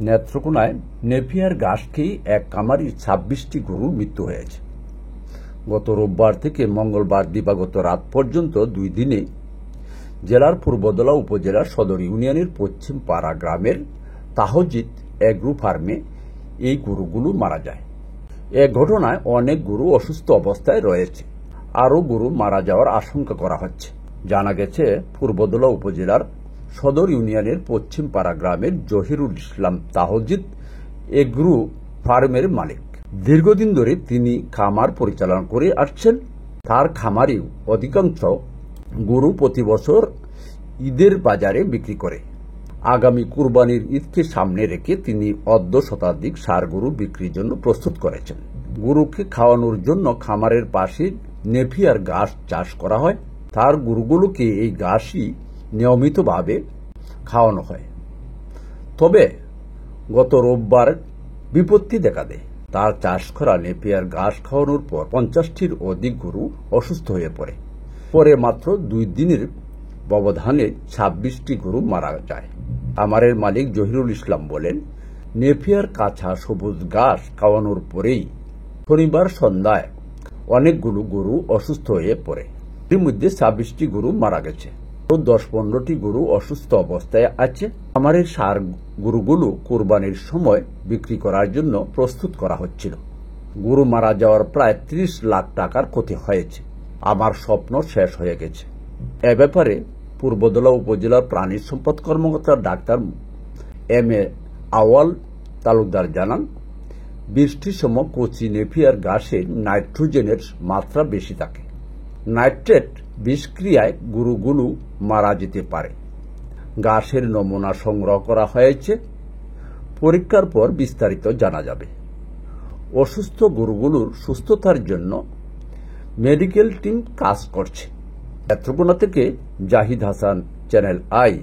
নেত্রকোনায় Napier ঘাস খেয়ে এক খামারির ২৬টি গরুর মৃত্যু হয়েছে। গত রোববার থেকে মঙ্গলবার দিবাগত রাত পর্যন্ত ২ দিনে জেলার পূর্বদলা উপজেলার সদর ইউনিয়নের পশ্চিম পাড়া গ্রামের তাহজিদ এগ্রো ফার্মে এই গরুগুলো মারা যায়। এ ঘটনায় অনেক গরু অসুস্থ অবস্থায় রয়েছে। আরও গরু মারা যাওয়ার আশঙ্কা করা হচ্ছে। জানা গেছে, পূর্বদলা উপজেলার সদর ইউনিয়নের পশ্চিম পাড়া গ্রামের জহিরুল ইসলাম তাহজিদ এগ্রো ফার্মের মালিক। দীর্ঘদিন ধরে তিনি খামার পরিচালনা করে আসছেন। তার খামারেও অধিকাংশ গরু প্রতি বছর ঈদের বাজারে বিক্রি করে। আগামী কুরবানির ঈদকে সামনে রেখে তিনি অর্ধ শতাধিক ষাঁড় গরু বিক্রির জন্য প্রস্তুত করেছেন। গরুকে খাওয়ানোর জন্য খামারের পাশে নেপিয়ার ঘাস চাষ করা হয়। তার গরুগুলোকে এই ঘাসই নিয়মিতভাবে খাওয়ানো হয়। তবে গত রোববার বিপত্তি দেখা দেয়। তার চাষ করা নেপিয়ার ঘাস খাওয়ানোর পর ৫০টির অধিক গরু অসুস্থ হয়ে পড়ে। পরে মাত্র ২ দিনের ব্যবধানে ২৬টি গরু মারা যায়। খামারের মালিক জহিরুল ইসলাম বলেন, নেপিয়ার কাঁচা সবুজ ঘাস খাওয়ানোর পরেই শনিবার সন্ধ্যায় অনেকগুলো গরু অসুস্থ হয়ে পড়ে। এর মধ্যে ২৬টি গরু মারা গেছে। ১০-১৫টি গরু অসুস্থ অবস্থায় আছে। খামারের ষাঁড় গরুগুলো কোরবানির সময় বিক্রি করার জন্য প্রস্তুত করা হচ্ছিল। গরু মারা যাওয়ার প্রায় ৩০ লাখ টাকার ক্ষতি হয়েছে। আমার স্বপ্ন শেষ হয়ে গেছে। এ ব্যাপারে পূর্বদলা উপজেলার প্রাণী সম্পদ কর্মকর্তা ডাক্তার এম এ আওয়াল তালুকদার জানান, বৃষ্টির সময় কচি নেপিয়ার ঘাসে নাইট্রোজেনের মাত্রা বেশি থাকে। নাইট্রেট বিষক্রিয়ায় গরুগুলো মারা যেতে পারে। ঘাসের নমুনা সংগ্রহ করা হয়েছে। পরীক্ষার পর বিস্তারিত জানা যাবে। অসুস্থ গরুগুলোর সুস্থতার জন্য মেডিকেল টিম কাজ করছে। নেত্রকোনা থেকে জাহিদ হাসান, চ্যানেল আই।